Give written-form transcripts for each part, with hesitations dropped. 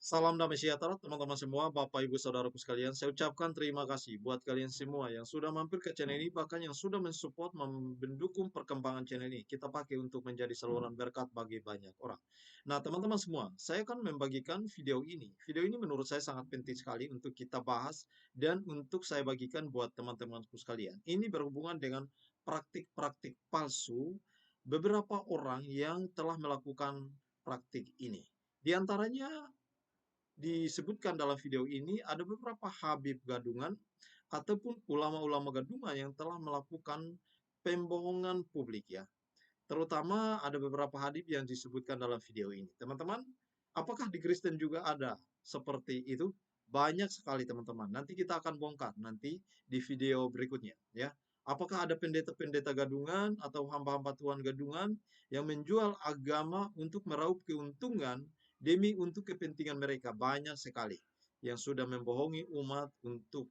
Salam damai sejahtera teman-teman semua, Bapak Ibu Saudaraku sekalian. Saya ucapkan terima kasih buat kalian semua yang sudah mampir ke channel ini, bahkan yang sudah mensupport, mendukung perkembangan channel ini. Kita pakai untuk menjadi saluran berkat bagi banyak orang. Nah, teman-teman semua, saya akan membagikan video ini. Video ini menurut saya sangat penting sekali untuk kita bahas dan untuk saya bagikan buat teman-temanku sekalian. Ini berhubungan dengan praktik-praktik palsu beberapa orang yang telah melakukan praktik ini. Di antaranya disebutkan dalam video ini ada beberapa habib gadungan ataupun ulama-ulama gadungan yang telah melakukan pembohongan publik ya. Terutama ada beberapa hadis yang disebutkan dalam video ini. Teman-teman, apakah di Kristen juga ada seperti itu? Banyak sekali teman-teman. Nanti kita akan bongkar nanti di video berikutnya ya. Apakah ada pendeta-pendeta gadungan atau hamba-hamba Tuhan gadungan yang menjual agama untuk meraup keuntungan demi untuk kepentingan mereka? Banyak sekali yang sudah membohongi umat untuk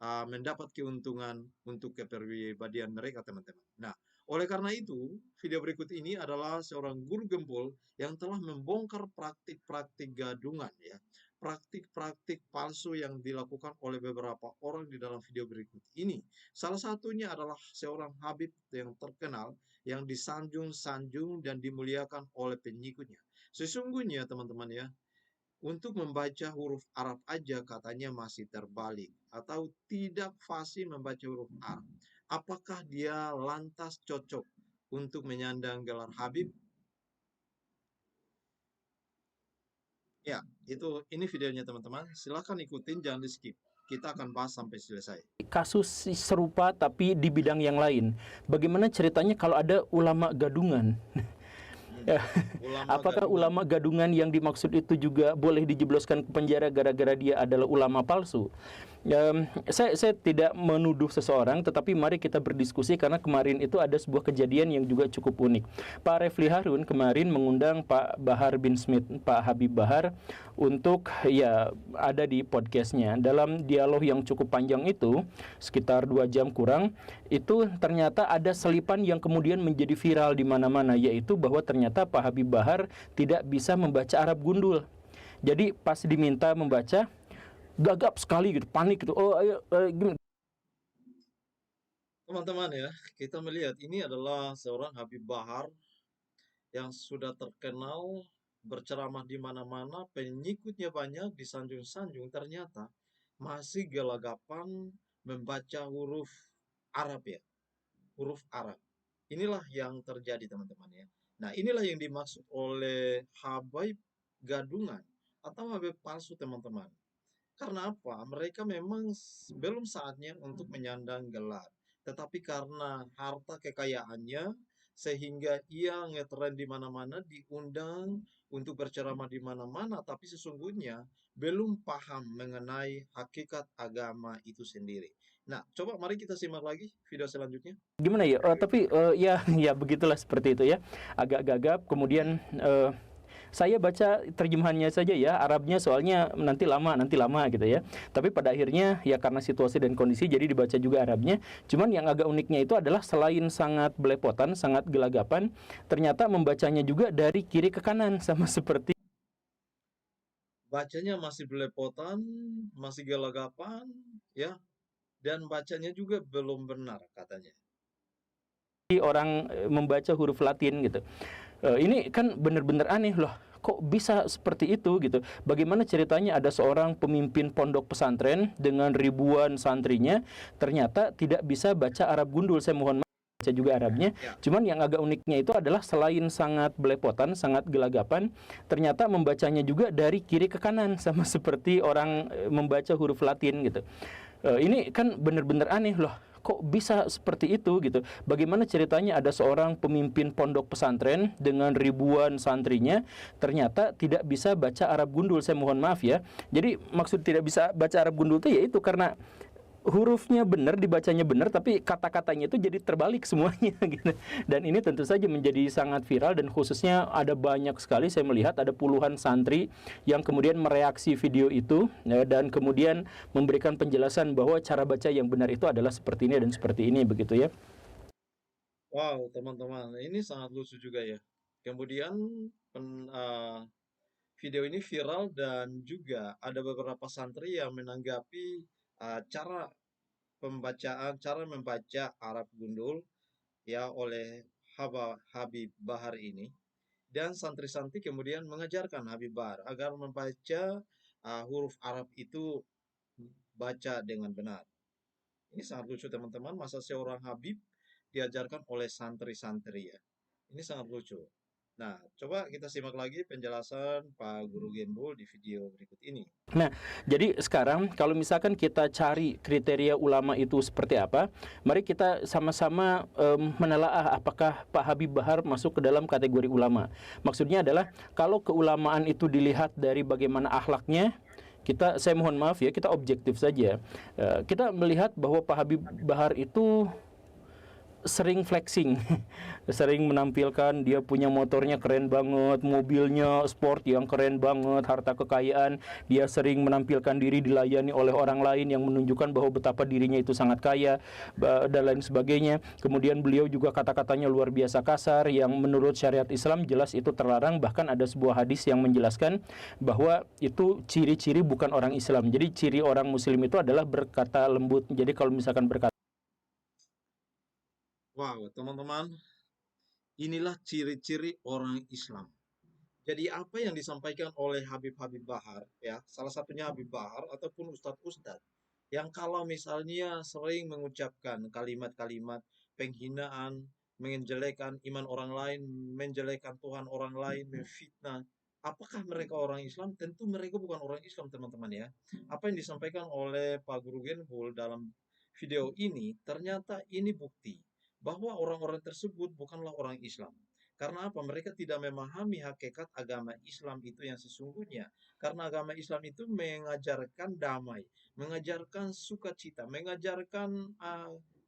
mendapat keuntungan untuk kepribadian mereka, teman-teman. Nah, oleh karena itu, video berikut ini adalah seorang guru gembul yang telah membongkar praktik-praktik gadungan ya. Praktik-praktik palsu yang dilakukan oleh beberapa orang di dalam video berikut ini. Salah satunya adalah seorang habib yang terkenal yang disanjung-sanjung dan dimuliakan oleh pengikutnya. Sesungguhnya teman-teman ya, untuk membaca huruf Arab aja katanya masih terbalik atau tidak fasih membaca huruf Arab. Apakah dia lantas cocok untuk menyandang gelar Habib? Ya, ini videonya teman-teman. Silahkan ikutin, jangan di skip. Kita akan bahas sampai selesai. Kasus serupa tapi di bidang yang lain. Bagaimana ceritanya kalau ada ulama gadungan? Ya, Ulama apakah gadungan. ulama gadungan yang dimaksud itu juga boleh dijebloskan ke penjara gara-gara dia adalah ulama palsu? Saya tidak menuduh seseorang, tetapi mari kita berdiskusi karena kemarin itu ada sebuah kejadian yang juga cukup unik. Pak Refli Harun kemarin mengundang Pak Bahar bin Smith, Pak Habib Bahar, untuk ya ada di podcastnya. Dalam dialog yang cukup panjang itu, sekitar 2 jam kurang, itu ternyata ada selipan yang kemudian menjadi viral di mana-mana, yaitu bahwa ternyata Pak Habib Bahar tidak bisa membaca Arab gundul. Jadi pas diminta membaca, gagap sekali gitu, panik gitu. Oh, ayo, gimana? Teman-teman ya, kita melihat ini adalah seorang Habib Bahar yang sudah terkenal berceramah di mana-mana, pengikutnya banyak, disanjung-sanjung, ternyata masih gelagapan membaca huruf Arab ya, huruf Arab. Inilah yang terjadi teman-teman ya. Nah, inilah yang dimaksud oleh Habib gadungan atau Habib palsu teman-teman. Karena apa? Mereka memang belum saatnya untuk menyandang gelar. Tetapi karena harta kekayaannya, sehingga ia ngetren di mana-mana, diundang untuk berceramah di mana-mana, tapi sesungguhnya belum paham mengenai hakikat agama itu sendiri. Nah, coba mari kita simak lagi video selanjutnya. Gimana ya? Tapi ya ya begitulah seperti itu ya. Agak gagap. Kemudian saya baca terjemahannya saja ya, Arabnya soalnya nanti lama gitu ya. Tapi pada akhirnya ya karena situasi dan kondisi jadi dibaca juga Arabnya. Cuman yang agak uniknya itu adalah selain sangat belepotan, sangat gelagapan, ternyata membacanya juga dari kiri ke kanan sama seperti Bacanya masih belepotan, masih gelagapan, ya, dan bacanya juga belum benar katanya. orang membaca huruf Latin gitu. Ini kan benar-benar aneh loh. Kok bisa seperti itu gitu? Bagaimana ceritanya ada seorang pemimpin pondok pesantren dengan ribuan santrinya ternyata tidak bisa baca Arab gundul. Saya mohon maaf baca juga Arabnya. Ya, Cuman yang agak uniknya itu adalah selain sangat belepotan, sangat gelagapan, ternyata membacanya juga dari kiri ke kanan sama seperti orang membaca huruf Latin gitu. Ini kan benar-benar aneh loh. Kok bisa seperti itu gitu? Bagaimana ceritanya ada seorang pemimpin pondok pesantren dengan ribuan santrinya ternyata tidak bisa baca Arab gundul. Saya mohon maaf ya. Jadi maksud tidak bisa baca Arab gundul itu yaitu karena hurufnya benar, dibacanya benar, tapi kata-katanya itu jadi terbalik semuanya gitu. Dan ini tentu saja menjadi sangat viral dan khususnya ada banyak sekali saya melihat ada puluhan santri yang kemudian mereaksi video itu ya, dan kemudian memberikan penjelasan bahwa cara baca yang benar itu adalah seperti ini dan seperti ini begitu ya. wow teman-teman, ini sangat lucu juga ya. Kemudian pen- eh, video ini viral dan juga ada beberapa santri yang menanggapi cara cara membaca Arab gundul ya oleh Habib Bahar ini. Dan santri-santri kemudian mengajarkan Habib Bahar agar membaca huruf Arab itu baca dengan benar. Ini sangat lucu teman-teman, masa seorang Habib diajarkan oleh santri-santri ya. Ini sangat lucu. Nah, coba kita simak lagi penjelasan Pak Guru Gembul di video berikut ini. Nah, jadi sekarang kalau misalkan kita cari kriteria ulama itu seperti apa, mari kita sama-sama menelaah apakah Pak Habib Bahar masuk ke dalam kategori ulama. Maksudnya adalah kalau keulamaan itu dilihat dari bagaimana akhlaknya, saya mohon maaf ya, kita objektif saja. Kita melihat bahwa Pak Habib Bahar itu sering flexing, sering menampilkan dia punya motornya keren banget, mobilnya sport yang keren banget, harta kekayaan. Dia sering menampilkan diri dilayani oleh orang lain yang menunjukkan bahwa betapa dirinya itu sangat kaya dan lain sebagainya. Kemudian beliau juga kata-katanya luar biasa kasar yang menurut syariat Islam jelas itu terlarang. Bahkan ada sebuah hadis yang menjelaskan bahwa itu ciri-ciri bukan orang Islam. Jadi ciri orang Muslim itu adalah berkata lembut. Jadi kalau misalkan berkata Wow, teman-teman, inilah ciri-ciri orang Islam. Jadi apa yang disampaikan oleh Habib-Habib Bahar, ya, salah satunya Habib Bahar ataupun ustadz-ustadz, yang kalau misalnya sering mengucapkan kalimat-kalimat penghinaan, menjelekkan iman orang lain, menjelekkan Tuhan orang lain, memfitnah, apakah mereka orang Islam? Tentu mereka bukan orang Islam, teman-teman ya. Apa yang disampaikan oleh Pak Guru Genhul dalam video ini, ternyata ini bukti bahwa orang-orang tersebut bukanlah orang Islam. Karena apa? Mereka tidak memahami hakikat agama Islam itu yang sesungguhnya. Karena agama Islam itu mengajarkan damai, mengajarkan sukacita, mengajarkan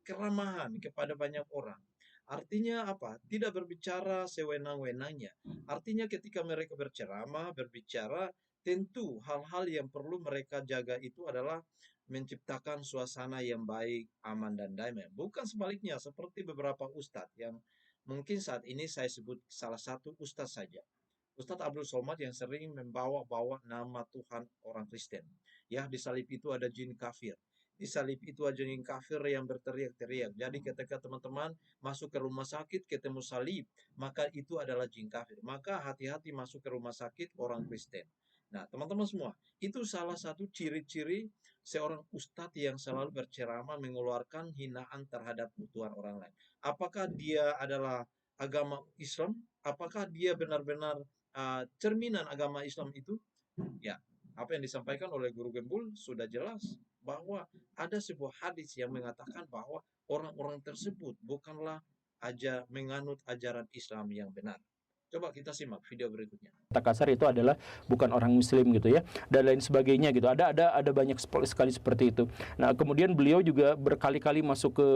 keramahan kepada banyak orang. Artinya apa? Tidak berbicara sewenang-wenangnya. Artinya ketika mereka berceramah, berbicara, tentu hal-hal yang perlu mereka jaga itu adalah menciptakan suasana yang baik, aman, dan damai. Bukan sebaliknya, seperti beberapa ustadz yang mungkin saat ini saya sebut salah satu ustadz saja. Ustadz Abdul Somad yang sering membawa-bawa nama Tuhan orang Kristen. Ya, di salib itu ada jin kafir. Di salib itu ada jin kafir yang berteriak-teriak. Jadi ketika teman-teman masuk ke rumah sakit ketemu salib, maka itu adalah jin kafir. Maka hati-hati masuk ke rumah sakit orang Kristen. Nah, teman-teman semua, itu salah satu ciri-ciri seorang ustadz yang selalu berceramah mengeluarkan hinaan terhadap Tuhan orang lain. Apakah dia adalah agama Islam? Apakah dia benar-benar cerminan agama Islam itu? Ya, apa yang disampaikan oleh Guru Gembul sudah jelas bahwa ada sebuah hadis yang mengatakan bahwa orang-orang tersebut bukanlah aja menganut ajaran Islam yang benar. Coba kita simak video berikutnya. kata kasar itu adalah bukan orang Muslim gitu ya, dan lain sebagainya gitu. Ada banyak sekali seperti itu. Nah, kemudian beliau juga berkali-kali masuk ke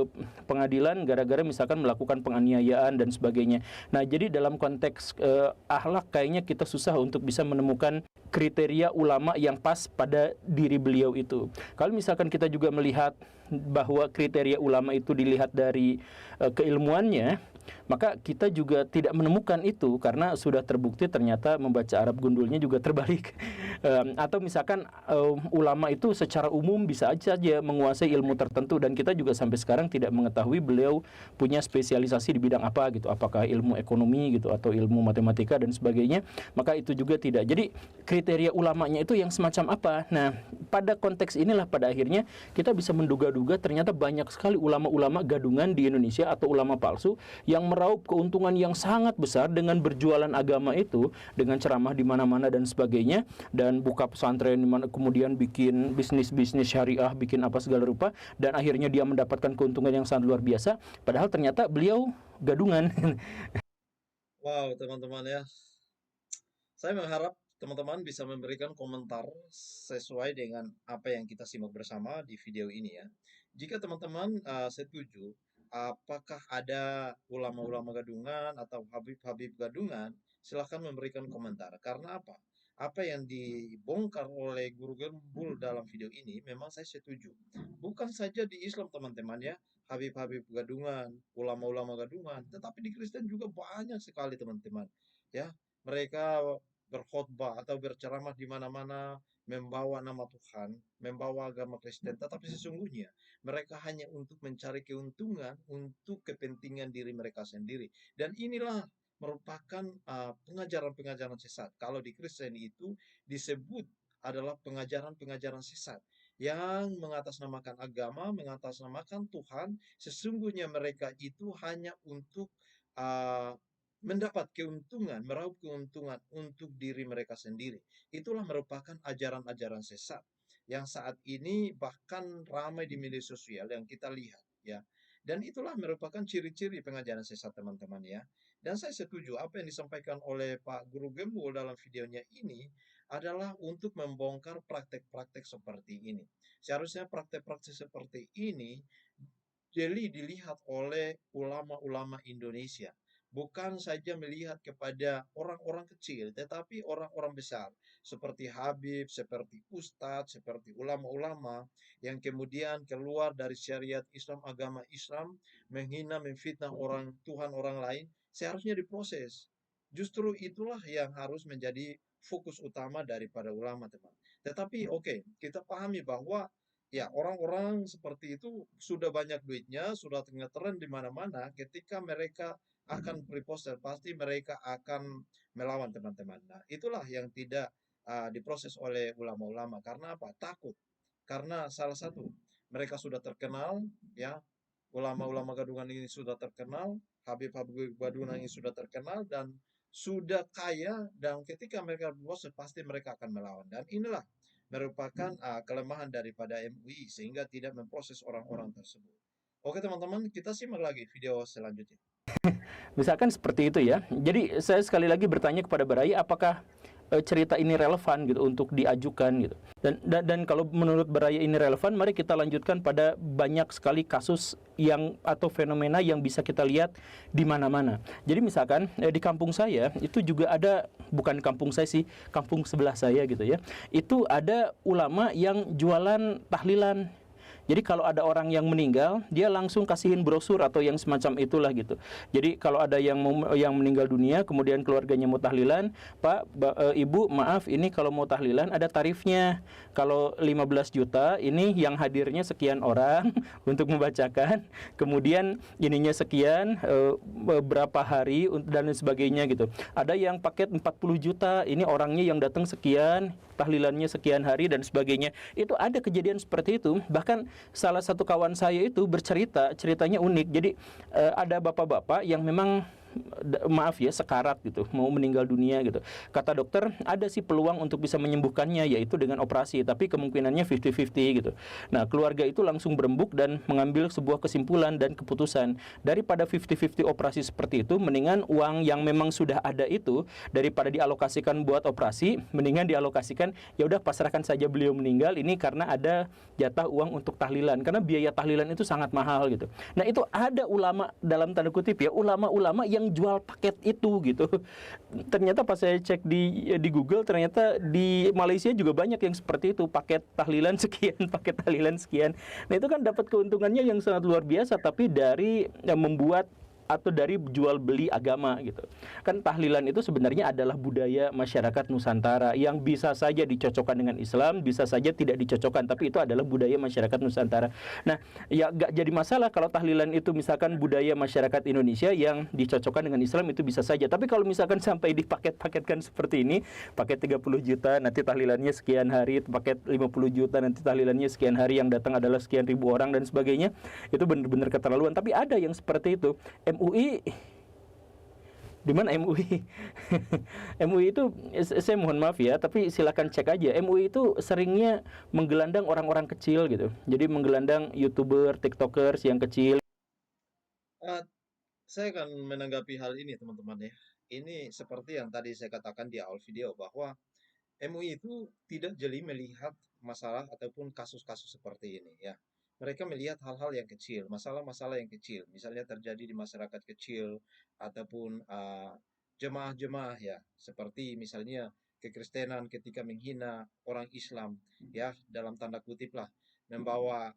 pengadilan gara-gara misalkan melakukan penganiayaan dan sebagainya. Nah, jadi dalam konteks akhlak kayaknya kita susah untuk bisa menemukan kriteria ulama yang pas pada diri beliau itu. Kalau misalkan kita juga melihat bahwa kriteria ulama itu dilihat dari keilmuannya, maka kita juga tidak menemukan itu karena sudah terbukti ternyata membaca Arab gundulnya juga terbalik. Atau misalkan ulama itu secara umum bisa saja menguasai ilmu tertentu dan kita juga sampai sekarang tidak mengetahui beliau punya spesialisasi di bidang apa gitu, apakah ilmu ekonomi gitu atau ilmu matematika dan sebagainya. Maka itu juga tidak. Jadi kriteria ulamanya itu yang semacam apa? Nah, pada konteks inilah pada akhirnya kita bisa menduga-duga ternyata banyak sekali ulama-ulama gadungan di Indonesia atau ulama palsu yang meraup keuntungan yang sangat besar dengan berjualan agama itu, dengan ceramah di mana-mana dan sebagainya, dan buka pesantren di mana kemudian bikin bisnis-bisnis syariah, bikin apa segala rupa, dan akhirnya dia mendapatkan keuntungan yang sangat luar biasa, padahal ternyata beliau gadungan. Wow, teman-teman ya. Saya mengharap teman-teman bisa memberikan komentar sesuai dengan apa yang kita simak bersama di video ini ya. Jika teman-teman setuju, apakah ada ulama-ulama gadungan atau habib-habib gadungan, silahkan memberikan komentar. Karena apa? Apa yang dibongkar oleh Guru Gembul dalam video ini memang saya setuju. Bukan saja di Islam teman-teman ya, habib-habib gadungan, ulama-ulama gadungan, tetapi di Kristen juga banyak sekali teman-teman. Ya, mereka berkhotbah atau berceramah di mana-mana, membawa nama Tuhan, membawa agama Kristen, tetapi sesungguhnya mereka hanya untuk mencari keuntungan untuk kepentingan diri mereka sendiri. Dan inilah merupakan pengajaran-pengajaran sesat. Kalau di Kristen itu disebut adalah pengajaran-pengajaran sesat yang mengatasnamakan agama, mengatasnamakan Tuhan. Sesungguhnya mereka itu hanya untuk uh, mendapat keuntungan, meraup keuntungan untuk diri mereka sendiri. Itulah merupakan ajaran-ajaran sesat yang saat ini bahkan ramai di media sosial yang kita lihat, ya. Dan itulah merupakan ciri-ciri pengajaran sesat, teman-teman, ya. Dan saya setuju apa yang disampaikan oleh Pak Guru Gembul dalam videonya ini adalah untuk membongkar praktek-praktek seperti ini. Seharusnya praktek-praktek seperti ini dilihat oleh ulama-ulama Indonesia. Bukan saja melihat kepada orang-orang kecil, tetapi orang-orang besar. Seperti Habib, seperti Ustadz, seperti ulama-ulama yang kemudian keluar dari syariat Islam, agama Islam, menghina, memfitnah orang Tuhan orang lain, seharusnya diproses. Justru itulah yang harus menjadi fokus utama daripada ulama, teman. Tetapi oke, kita pahami bahwa ya, orang-orang seperti itu sudah banyak duitnya, sudah tren di mana-mana. Ketika mereka akan reposter, pasti mereka akan melawan, teman-teman. Nah, itulah yang tidak diproses oleh ulama-ulama. Karena apa? Takut. Karena salah satu, mereka sudah terkenal, ya. Ulama-ulama gadungan ini sudah terkenal, Habib-Habib gadungan ini sudah terkenal, dan sudah kaya, dan ketika mereka berproses, pasti mereka akan melawan. Dan inilah merupakan kelemahan daripada MUI sehingga tidak memproses orang-orang tersebut. Oke, teman-teman, kita simak lagi video selanjutnya. Misalkan seperti itu ya. Jadi saya sekali lagi bertanya kepada Barai, apakah cerita ini relevan gitu untuk diajukan gitu. Dan kalau menurut Baraya ini relevan, mari kita lanjutkan pada banyak sekali kasus yang atau fenomena yang bisa kita lihat di mana-mana. Jadi misalkan di kampung saya itu juga ada, bukan kampung saya sih, kampung sebelah saya gitu ya. Itu ada ulama yang jualan tahlilan. Jadi kalau ada orang yang meninggal, dia langsung kasihin brosur atau yang semacam itulah gitu. Jadi kalau ada yang meninggal dunia, kemudian keluarganya mau tahlilan, Pak, Ibu, maaf ini kalau mau tahlilan ada tarifnya. Kalau 15 juta, ini yang hadirnya sekian orang untuk membacakan, kemudian ininya sekian, berapa hari dan sebagainya gitu. Ada yang paket 40 juta, ini orangnya yang datang sekian, tahlilannya sekian hari dan sebagainya. Itu ada kejadian seperti itu. Bahkan salah satu kawan saya itu ceritanya unik. Jadi ada bapak-bapak yang memang maaf ya, sekarat gitu, mau meninggal dunia gitu. Kata dokter, ada sih peluang untuk bisa menyembuhkannya, yaitu dengan operasi, tapi kemungkinannya 50-50 gitu. Nah, keluarga itu langsung berembuk dan mengambil sebuah kesimpulan dan keputusan. Daripada 50-50 operasi seperti itu, mendingan uang yang memang sudah ada itu, daripada dialokasikan buat operasi, mendingan dialokasikan, ya udah pasrahkan saja beliau meninggal, ini karena ada jatah uang untuk tahlilan, karena biaya tahlilan itu sangat mahal gitu. Nah, itu ada ulama, dalam tanda kutip ya, ulama-ulama yang jual paket itu gitu. Ternyata pas saya cek di Google, ternyata di Malaysia juga banyak yang seperti itu, paket tahlilan sekian, paket tahlilan sekian. Nah, itu kan dapat keuntungannya yang sangat luar biasa, tapi dari membuat atau dari jual beli agama gitu. Kan tahlilan itu sebenarnya adalah budaya masyarakat Nusantara yang bisa saja dicocokkan dengan Islam, bisa saja tidak dicocokkan, tapi itu adalah budaya masyarakat Nusantara. Nah, ya gak jadi masalah kalau tahlilan itu misalkan budaya masyarakat Indonesia yang dicocokkan dengan Islam, itu bisa saja. Tapi kalau misalkan sampai dipaket-paketkan seperti ini, paket 30 juta nanti tahlilannya sekian hari, paket 50 juta nanti tahlilannya sekian hari, yang datang adalah sekian ribu orang dan sebagainya, itu benar-benar keterlaluan. Tapi ada yang seperti itu. MUI, di mana MUI? MUI itu, saya mohon maaf ya, tapi silakan cek aja. MUI itu seringnya menggelandang orang-orang kecil gitu. Jadi menggelandang YouTuber, TikTokers yang kecil. Uh, saya akan menanggapi hal ini, teman-teman, ya. Ini seperti yang tadi saya katakan di awal video bahwa MUI itu tidak jeli melihat masalah ataupun kasus-kasus seperti ini, ya. Mereka melihat hal-hal yang kecil, masalah-masalah yang kecil, misalnya terjadi di masyarakat kecil ataupun jemaah-jemaah, ya, seperti misalnya kekristenan ketika menghina orang Islam, ya, dalam tanda kutip lah, membawa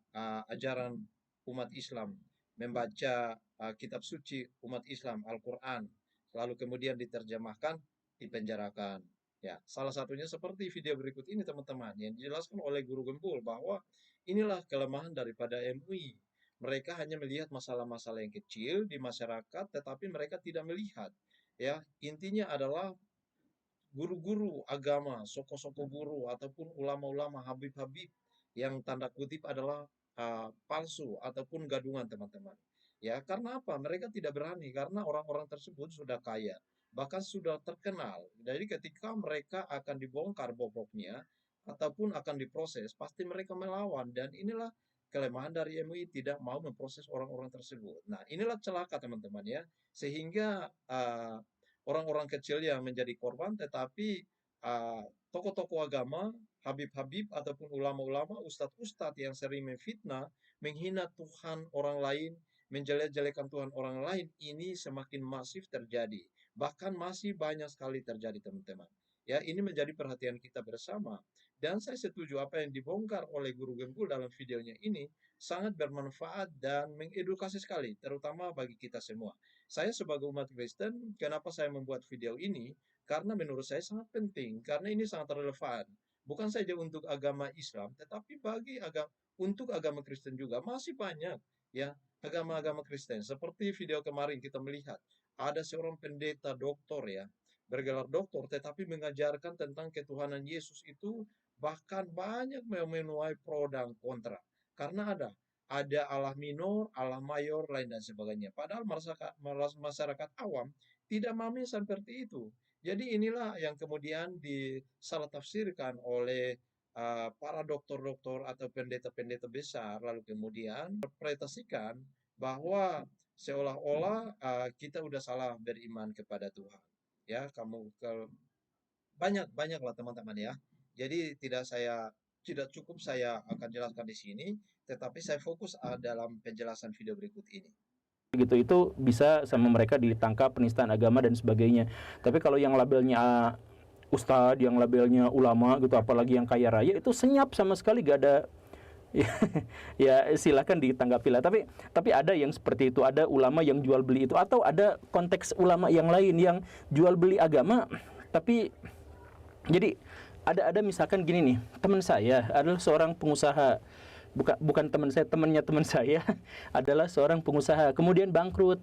ajaran umat Islam, membaca kitab suci umat Islam, Al-Quran, lalu kemudian diterjemahkan, dipenjarakan. Ya, salah satunya seperti video berikut ini teman-teman yang dijelaskan oleh Guru Gempul bahwa inilah kelemahan daripada MUI. Mereka hanya melihat masalah-masalah yang kecil di masyarakat, tetapi mereka tidak melihat. Ya, intinya adalah guru-guru agama, soko-soko guru ataupun ulama-ulama habib-habib yang tanda kutip adalah palsu ataupun gadungan teman-teman. Ya, karena apa? Mereka tidak berani karena orang-orang tersebut sudah kaya, bahkan sudah terkenal. Jadi ketika mereka akan dibongkar boboknya ataupun akan diproses, pasti mereka melawan dan inilah kelemahan dari MUI tidak mau memproses orang-orang tersebut. Nah, inilah celaka teman-teman ya. Sehingga orang-orang kecil yang menjadi korban, tetapi tokoh-tokoh agama, habib-habib ataupun ulama-ulama, ustadz-ustadz yang sering memfitnah, menghina Tuhan orang lain, menjelek-jelekan Tuhan orang lain, ini semakin masif terjadi. Bahkan masih banyak sekali terjadi, teman-teman. Ya, ini menjadi perhatian kita bersama. Dan saya setuju apa yang dibongkar oleh Guru Gempul dalam videonya ini sangat bermanfaat dan mengedukasi sekali, terutama bagi kita semua. Saya sebagai umat Kristen, kenapa saya membuat video ini? Karena menurut saya sangat penting, karena ini sangat relevan. Bukan saja untuk agama Islam, tetapi untuk agama Kristen juga masih banyak ya agama-agama Kristen. Seperti video kemarin kita melihat ada seorang pendeta doktor ya, bergelar doktor tetapi mengajarkan tentang ketuhanan Yesus itu bahkan banyak menuai pro dan kontra. Karena ada Allah minor, Allah mayor, lain dan sebagainya. Padahal masyarakat awam tidak memahami seperti itu. Jadi inilah yang kemudian disalah tafsirkan oleh para dokter-dokter atau pendeta-pendeta besar, lalu kemudian interpretasikan bahwa seolah-olah kita udah salah beriman kepada Tuhan. Ya, banyak-banyaklah teman-teman ya. Jadi tidak cukup saya akan jelaskan di sini, tetapi saya fokus dalam penjelasan video berikut ini. Gitu itu bisa sama mereka ditangkap penistaan agama dan sebagainya. Tapi kalau yang labelnya ustadz, yang labelnya ulama gitu, apalagi yang kaya raya, itu senyap sama sekali, gak ada. Ya silakan ditanggapi lah. Tapi ada yang seperti itu, ada ulama yang jual beli itu, atau ada konteks ulama yang lain yang jual beli agama. Tapi jadi ada misalkan gini nih, teman saya adalah seorang pengusaha, bukan teman saya, temannya teman saya adalah seorang pengusaha, kemudian bangkrut.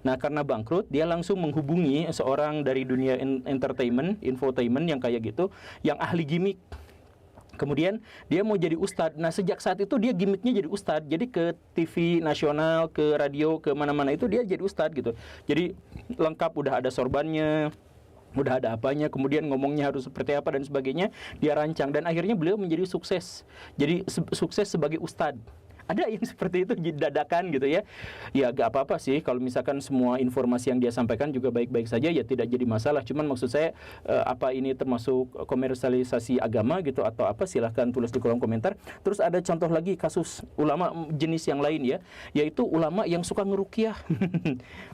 Nah, karena bangkrut, dia langsung menghubungi seorang dari dunia entertainment, infotainment yang kayak gitu, yang ahli gimmick. Kemudian dia mau jadi ustadz. Nah, sejak saat itu dia gimmicknya jadi ustadz. Jadi ke TV nasional, ke radio, ke mana-mana itu dia jadi ustadz gitu. Jadi lengkap, udah ada sorbannya, udah ada apanya, kemudian ngomongnya harus seperti apa dan sebagainya, dia rancang, dan akhirnya beliau menjadi sukses. Jadi sukses sebagai ustadz. Ada yang seperti itu dadakan gitu ya. Ya gak apa-apa sih kalau misalkan semua informasi yang dia sampaikan juga baik-baik saja, ya tidak jadi masalah. Cuman maksud saya apa ini termasuk komersialisasi agama gitu atau apa, silahkan tulis di kolom komentar. Terus ada contoh lagi kasus ulama jenis yang lain ya, yaitu ulama yang suka ngeruqyah.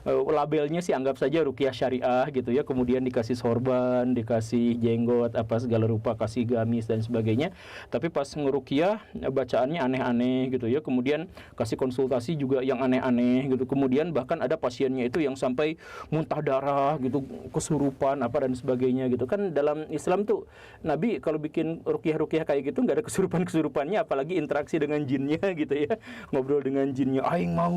Labelnya sih anggap saja ruqyah syariah gitu ya, kemudian dikasih sorban, dikasih jenggot, apa segala rupa, kasih gamis dan sebagainya. Tapi pas ngeruqyah bacaannya aneh-aneh gitu ya, kemudian kasih konsultasi juga yang aneh-aneh gitu, kemudian bahkan ada pasiennya itu yang sampai muntah darah gitu, kesurupan apa dan sebagainya gitu. Kan dalam Islam tuh Nabi kalau bikin ruqyah-ruqyah kayak gitu nggak ada kesurupan-kesurupannya, apalagi interaksi dengan jinnya gitu ya, ngobrol dengan jinnya, aing mau.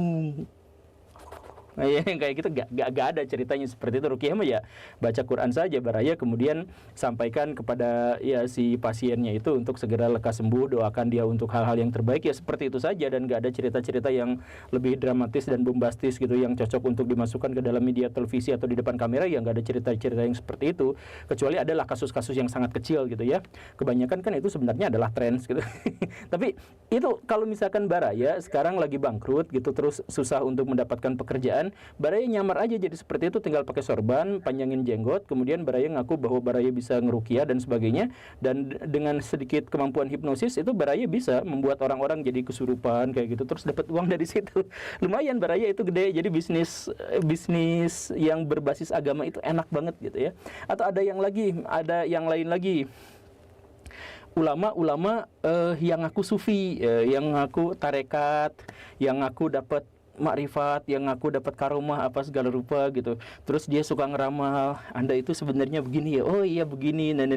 Nah, ya, yang kayak gitu gak ada ceritanya seperti itu. Ruqyah mah ya baca Quran saja baraya, kemudian sampaikan kepada ya si pasiennya itu untuk segera lekas sembuh, doakan dia untuk hal-hal yang terbaik, ya seperti itu saja. Dan gak ada cerita-cerita yang lebih dramatis dan bombastis gitu yang cocok untuk dimasukkan ke dalam media televisi atau di depan kamera, ya gak ada cerita-cerita yang seperti itu, kecuali adalah kasus-kasus yang sangat kecil gitu ya. Kebanyakan kan itu sebenarnya adalah trends gitu. Tapi itu kalau misalkan baraya sekarang lagi bangkrut gitu, terus susah untuk mendapatkan pekerjaan, baraya nyamar aja jadi seperti itu, tinggal pakai sorban, panjangin jenggot, kemudian baraya ngaku bahwa baraya bisa ngeruqyah dan sebagainya, dan dengan sedikit kemampuan hipnosis itu baraya bisa membuat orang-orang jadi kesurupan kayak gitu, terus dapat uang dari situ. Lumayan baraya itu gede, jadi bisnis yang berbasis agama itu enak banget gitu ya. Atau ada yang lain lagi, ulama-ulama yang ngaku sufi, yang ngaku tarekat, yang ngaku dapat makrifat, yang ngaku dapat karomah apa segala rupa gitu. Terus dia suka ngeramal, Anda itu sebenarnya begini ya. Oh iya begini. Nah,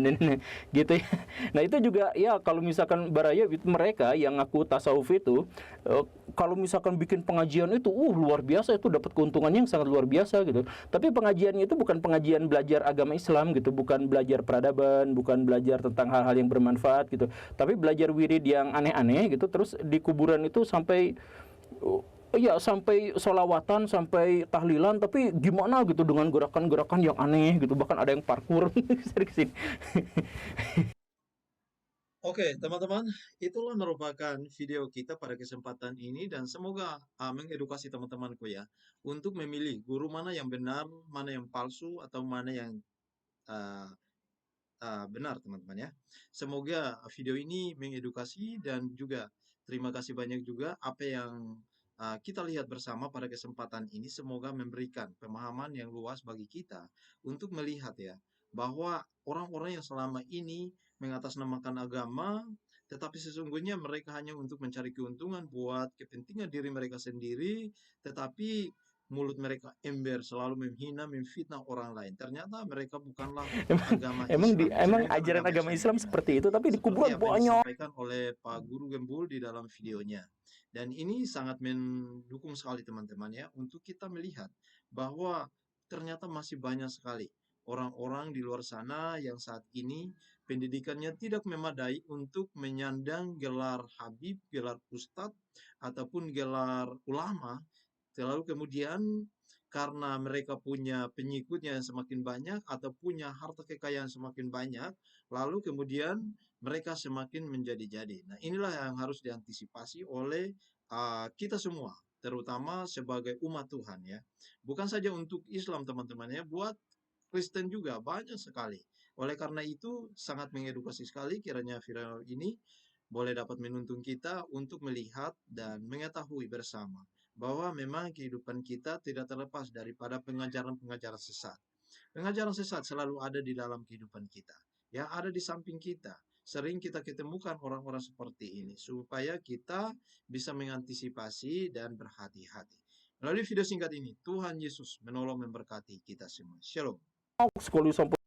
gitu ya. Nah, itu juga ya kalau misalkan baraya mereka yang ngaku tasawuf itu eh, kalau misalkan bikin pengajian itu luar biasa, itu dapat keuntungannya yang sangat luar biasa gitu. Tapi pengajiannya itu bukan pengajian belajar agama Islam gitu, bukan belajar peradaban, bukan belajar tentang hal-hal yang bermanfaat gitu. Tapi belajar wirid yang aneh-aneh gitu, terus di kuburan itu sampai iya, sampai solawatan, sampai tahlilan, tapi gimana gitu dengan gerakan-gerakan yang aneh gitu, bahkan ada yang parkur. Sini. Oke, teman-teman, itulah merupakan video kita pada kesempatan ini dan semoga mengedukasi teman-temanku ya untuk memilih guru mana yang benar, mana yang palsu, atau mana yang uh, benar, teman-teman ya. Semoga video ini mengedukasi dan juga terima kasih banyak juga apa yang kita lihat bersama pada kesempatan ini. Semoga memberikan pemahaman yang luas bagi kita untuk melihat ya bahwa orang-orang yang selama ini mengatasnamakan agama, tetapi sesungguhnya mereka hanya untuk mencari keuntungan buat kepentingan diri mereka sendiri, tetapi mulut mereka ember, selalu menghina, memfitnah orang lain. Ternyata mereka bukanlah emang agama emang di Islam, emang sedangkan ajaran agama agama Islam Islam itu seperti baik. itu, tapi di Seperti kuburan apa yang banyak. disampaikan oleh Pak Guru Gembul di dalam videonya. Dan ini sangat mendukung sekali teman-teman ya, untuk kita melihat bahwa ternyata masih banyak sekali orang-orang di luar sana yang saat ini pendidikannya tidak memadai untuk menyandang gelar Habib, gelar Ustadz, ataupun gelar ulama. Lalu kemudian karena mereka punya pengikutnya yang semakin banyak atau punya harta kekayaan semakin banyak, lalu kemudian mereka semakin menjadi-jadi. Nah, inilah yang harus diantisipasi oleh kita semua, terutama sebagai umat Tuhan ya. Bukan saja untuk Islam teman-teman ya, buat Kristen juga banyak sekali. Oleh karena itu sangat mengedukasi sekali kiranya viral ini boleh dapat menuntun kita untuk melihat dan mengetahui bersama bahwa memang kehidupan kita tidak terlepas daripada pengajaran-pengajaran sesat. Pengajaran sesat selalu ada di dalam kehidupan kita, yang ada di samping kita. Sering kita ketemukan orang-orang seperti ini, supaya kita bisa mengantisipasi dan berhati-hati. Melalui video singkat ini, Tuhan Yesus menolong memberkati kita semua. Shalom. Sekali sampai